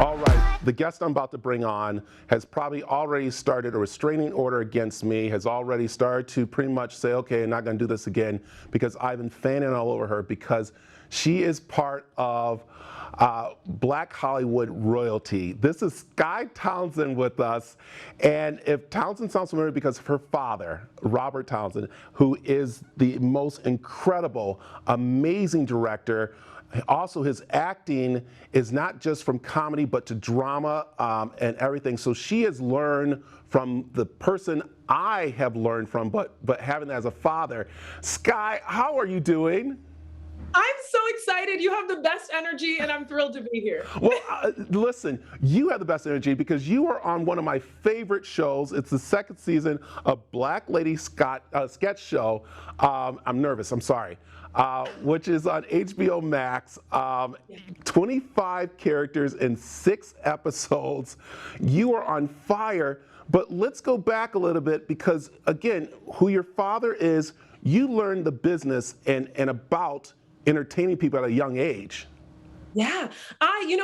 All right, the guest I'm about to bring on has probably already started a restraining order against me, has already started to pretty much say, okay, I'm not going to do this again, because I've been fanning all over her because she is part of Black Hollywood royalty. This is Skye Townsend with us, and if Townsend sounds familiar, because of her father, Robert Townsend, who is the most incredible, amazing director. Also, his acting is not just from comedy, but to drama and everything. So she has learned from the person I have learned from, but having that as a father. Skye, how are you doing? I'm so excited. You have the best energy, and I'm thrilled to be here. Well, listen, you have the best energy because you are on one of my favorite shows. It's the second season of Black Lady Sketch Show. I'm nervous, I'm sorry. Which is on HBO Max. 25 characters in 6 episodes. You are on fire, but let's go back a little bit because, again, who your father is, you learned the business and about entertaining people at a young age. Yeah,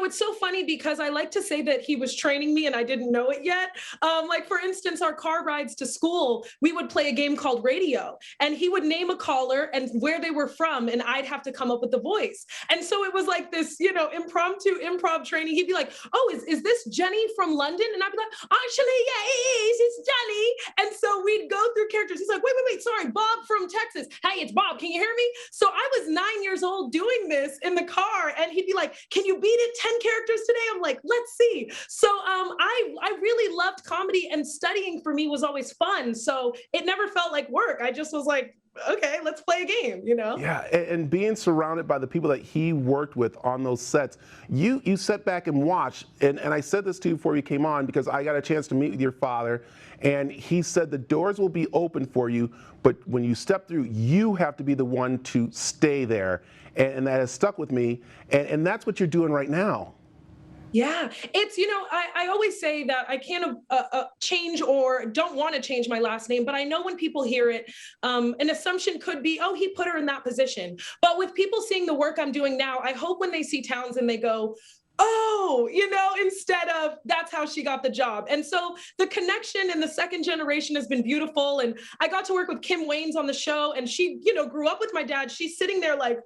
it's so funny because I like to say that he was training me and I didn't know it yet. Like for instance, our car rides to school, we would play a game called radio and he would name a caller and where they were from and I'd have to come up with the voice. And so it was like this, impromptu improv training. He'd be like, oh, is this Jenny from London? And I'd be like, actually, yeah, it is, it's Jenny. And so we'd go through characters. He's like, wait, sorry, Bob from Texas. Hey, it's Bob, can you hear me? So I was 9 years old doing this in the car and he'd be like, can you beat it 10 characters today? I'm like, let's see. So I really loved comedy and studying for me was always fun. So it never felt like work. I just was like, okay, let's play a game, Yeah, and being surrounded by the people that he worked with on those sets, you sat back and watched, and I said this to you before you came on because I got a chance to meet with your father, and he said the doors will be open for you, but when you step through, you have to be the one to stay there, and that has stuck with me, and that's what you're doing right now. Yeah, it's, I always say that I can't change or don't want to change my last name, but I know when people hear it, an assumption could be, oh, he put her in that position. But with people seeing the work I'm doing now, I hope when they see Townsend, they go, oh, instead of that's how she got the job. And so the connection in the second generation has been beautiful. And I got to work with Kim Waynes on the show and she, grew up with my dad. She's sitting there like,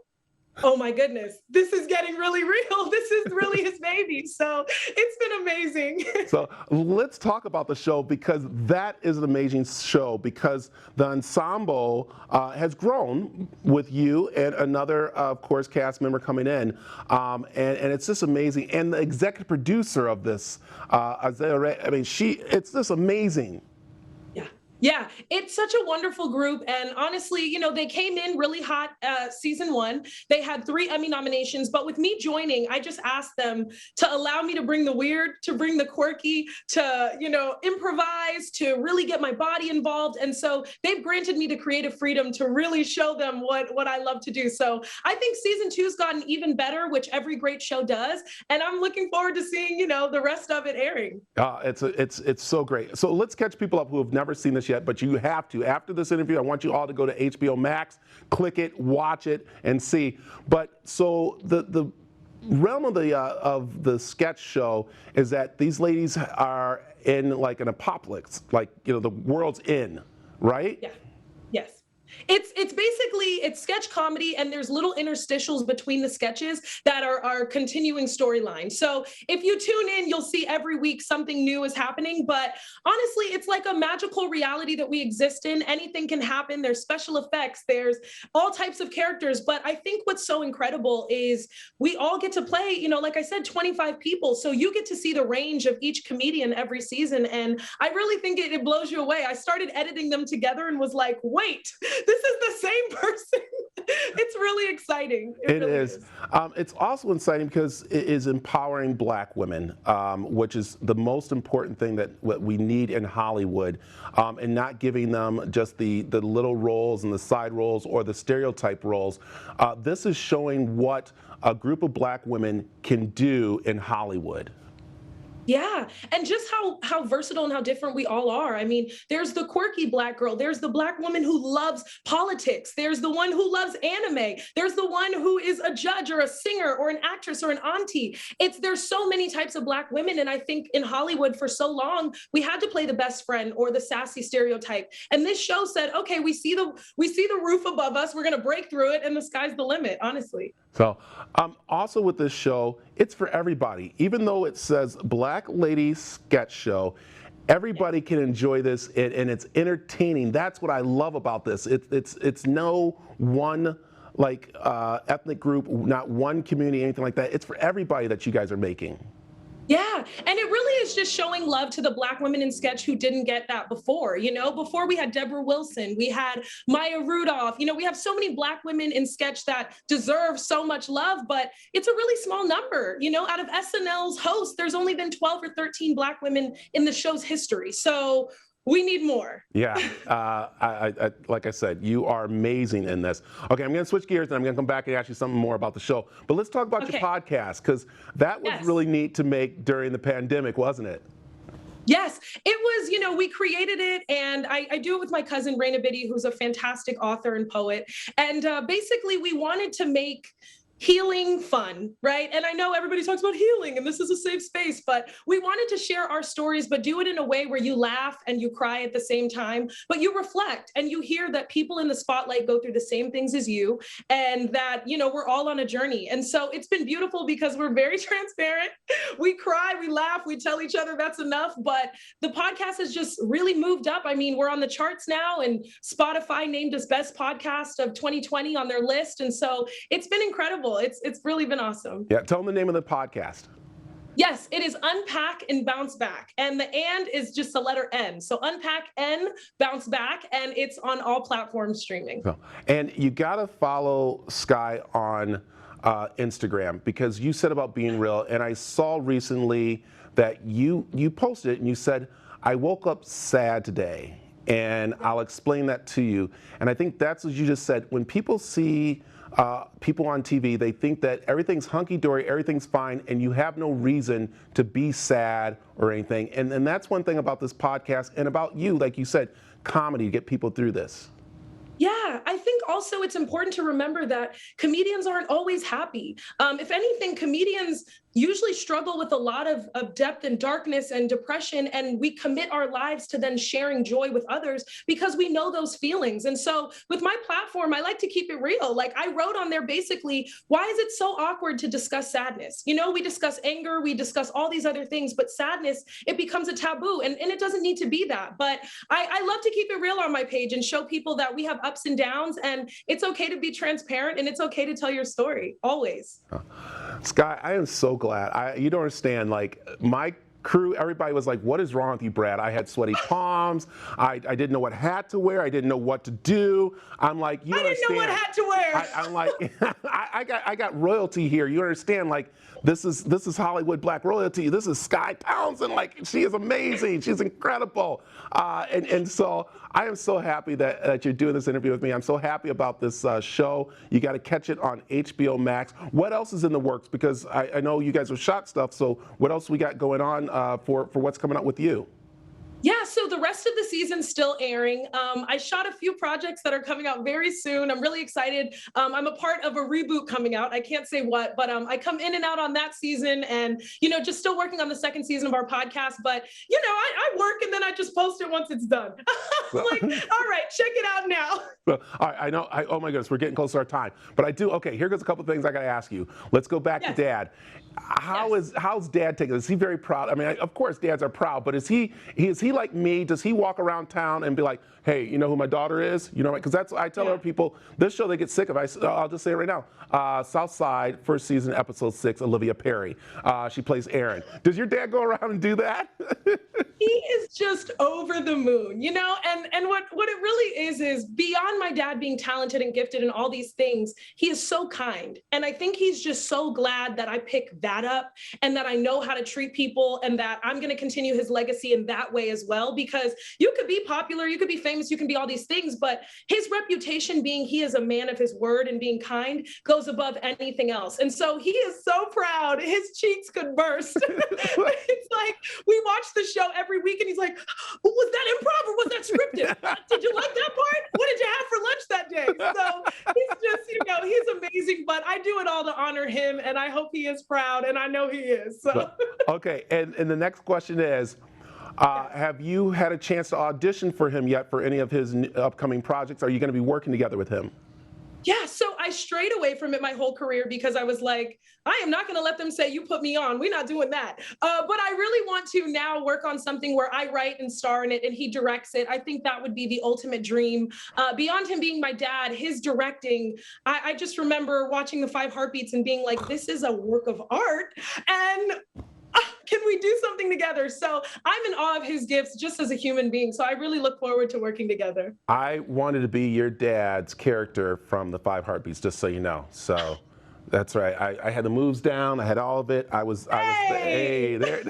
oh my goodness, this is getting really real. This is really his baby. So it's been amazing. So let's talk about the show because that is an amazing show because the ensemble has grown with you and another, of course, cast member coming in. And it's just amazing. And the executive producer of this, it's just amazing. Yeah, it's such a wonderful group. And honestly, they came in really hot season 1. They had 3 Emmy nominations, but with me joining, I just asked them to allow me to bring the weird, to bring the quirky, to, improvise, to really get my body involved. And so they've granted me the creative freedom to really show them what I love to do. So I think season 2's gotten even better, which every great show does. And I'm looking forward to seeing, the rest of it airing. It's so great. So let's catch people up who have never seen this yet, but you have to. After this interview, I want you all to go to HBO Max, click it, watch it, and see. But so the realm of the sketch show is that these ladies are in like an apocalypse, like the world's in, right? Yeah. Yes. It's sketch comedy and there's little interstitials between the sketches that are continuing storylines. So if you tune in, you'll see every week something new is happening. But honestly, it's like a magical reality that we exist in. Anything can happen. There's special effects. There's all types of characters. But I think what's so incredible is we all get to play, like I said, 25 people. So you get to see the range of each comedian every season. And I really think it blows you away. I started editing them together and was like, wait, this is the same person. It's really exciting. It really is. It's also exciting because it is empowering Black women, which is the most important thing that we need in Hollywood, and not giving them just the little roles and the side roles or the stereotype roles. This is showing what a group of Black women can do in Hollywood. Yeah, and just how versatile and how different we all are. I mean, there's the quirky Black girl, there's the Black woman who loves politics, there's the one who loves anime, there's the one who is a judge or a singer or an actress or an auntie. There's so many types of Black women, and I think in Hollywood for so long we had to play the best friend or the sassy stereotype. And this show said, okay, we see the roof above us, we're going to break through it, and the sky's the limit. Honestly. So, also with this show, it's for everybody. Even though it says Black Lady Sketch Show, everybody can enjoy this, and it's entertaining. That's what I love about this. It's no one ethnic group, not one community, anything like that. It's for everybody that you guys are making. Yeah, and it really is just showing love to the Black women in sketch who didn't get that before. Before we had Deborah Wilson, we had Maya Rudolph. We have so many Black women in sketch that deserve so much love, but it's a really small number. Out of SNL's hosts, there's only been 12 or 13 Black women in the show's history. So we need more. Yeah, like I said, you are amazing in this. Okay, I'm going to switch gears and I'm going to come back and ask you something more about the show. But let's talk about your podcast, because that was really neat to make during the pandemic, wasn't it? Yes, it was, we created it, and I do it with my cousin, REYNA, who's a fantastic author and poet. And basically, we wanted to make healing fun, right? And I know everybody talks about healing and this is a safe space, but we wanted to share our stories, but do it in a way where you laugh and you cry at the same time, but you reflect and you hear that people in the spotlight go through the same things as you, and that, we're all on a journey. And so it's been beautiful because we're very transparent. We cry, we laugh, we tell each other that's enough, but the podcast has just really moved up. I mean, we're on the charts now, and Spotify named us best podcast of 2020 on their list. And so it's been incredible. It's really been awesome. Yeah, tell them the name of the podcast. Yes, it is Unpack and Bounce Back. And the and is just the letter N. So Unpack and Bounce Back, and it's on all platforms streaming. And you got to follow Skye on Instagram, because you said about being real, and I saw recently that you posted it and you said, I woke up sad today, and I'll explain that to you. And I think that's what you just said. When people see people on TV, they think that everything's hunky-dory, everything's fine, and you have no reason to be sad or anything. And that's one thing about this podcast and about you, like you said, comedy, to get people through this. Yeah, I think also it's important to remember that comedians aren't always happy. If anything, comedians usually struggle with a lot of depth and darkness and depression, and we commit our lives to then sharing joy with others because we know those feelings. And so with my platform, I like to keep it real. Like, I wrote on there basically, why is it so awkward to discuss sadness? We discuss anger, we discuss all these other things, but sadness, it becomes a taboo, and it doesn't need to be that. But I love to keep it real on my page and show people that we have ups and downs, and it's okay to be transparent, and it's okay to tell your story, always. Skye, I am so glad. You don't understand, like, my crew, everybody was like, what is wrong with you, Brad? I had sweaty palms. I didn't know what hat to wear. I didn't know what to do. I'm like, you I didn't know what hat to wear. I'm like, I got royalty here. You understand? Like, this is Hollywood Black royalty. This is Skye Townsend. Like, she is amazing. She's incredible. And so I am so happy that you're doing this interview with me. I'm so happy about this show. You got to catch it on HBO Max. What else is in the works? Because I know you guys have shot stuff. So what else we got going on for what's coming up with you? Yeah, so the rest of the season's still airing. I shot a few projects that are coming out very soon. I'm really excited. I'm a part of a reboot coming out. I can't say what, but I come in and out on that season, and, just still working on the second season of our podcast. But, I work and then I just post it once it's done. I'm like, all right, check it out now. Well, all right, I know, oh my goodness, we're getting close to our time. But okay, here goes a couple of things I got to ask you. Let's go back to Dad. How's Dad taking it? Is he very proud? I mean, of course dads are proud, but is he like me? Does he walk around town and be like, hey, you know who my daughter is? Because that's what I tell other people. This show they get sick of. I'll just say it right now. South Side, first season, episode 6, Olivia Perry. She plays Erin. Does your dad go around and do that? He is just over the moon, and what it really is beyond my dad being talented and gifted and all these things, he is so kind. And I think he's just so glad that I pick that up and that I know how to treat people, and that I'm going to continue his legacy in that way as well, because you could be popular, you could be famous, you can be all these things, but his reputation being he is a man of his word and being kind goes above anything else. And so he is so proud, his cheeks could burst. It's like, we watch the show every week and he's like, was that improv or was that scripted? Did you like that part? What did you have for lunch that day? So he's just, he's amazing, but I do it all to honor him and I hope he is proud and I know he is. So. Okay, and the next question is, have you had a chance to audition for him yet for any of his upcoming projects? Are you going to be working together with him? Yeah, so I strayed away from it my whole career because I was like, I am not going to let them say you put me on. We're not doing that. But I really want to now work on something where I write and star in it and he directs it. I think that would be the ultimate dream. Beyond him being my dad, his directing, I just remember watching The 5 Heartbeats and being like, this is a work of art. And can we do something together? So I'm in awe of his gifts just as a human being. So I really look forward to working together. I wanted to be your dad's character from The 5 Heartbeats, just so you know. So that's right. I had the moves down. I had all of it. I was hey there,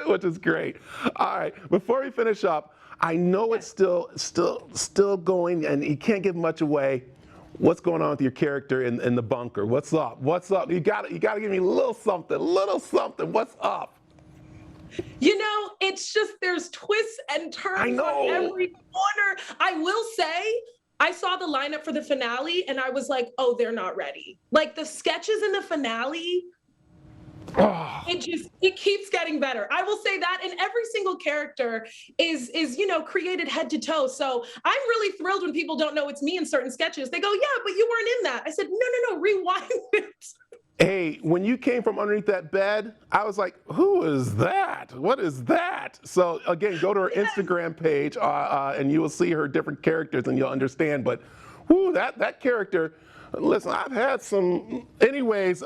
which is great. All right. Before we finish up, I know it's still going, and you can't give much away. What's going on with your character in the bunker? What's up? What's up? You got to give me a little something. What's up? It's just there's twists and turns on every corner. I will say, I saw the lineup for the finale and I was like, oh, they're not ready. Like the sketches in the finale, it keeps getting better. I will say that, and every single character is created head to toe. So I'm really thrilled when people don't know it's me in certain sketches. They go, yeah, but you weren't in that. I said, no, rewind it. Hey, when you came from underneath that bed, I was like, who is that? What is that? So again, go to her Instagram page and you will see her different characters and you'll understand. But whoo, that character, listen, I've had some, anyways.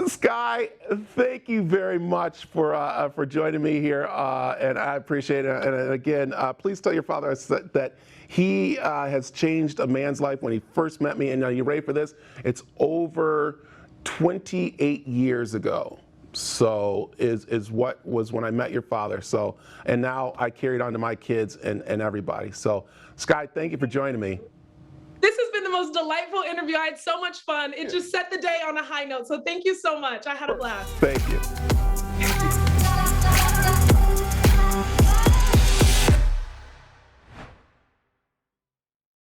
Skye, thank you very much for joining me here, and I appreciate it. And again, please tell your father that he has changed a man's life when he first met me. And now you ready for this? It's over 28 years ago. So is what was when I met your father. So, and now I carried on to my kids and everybody. So, Skye, thank you for joining me. This has been the most delightful interview. I had so much fun. It just set the day on a high note. So thank you so much. I had a blast. Thank you.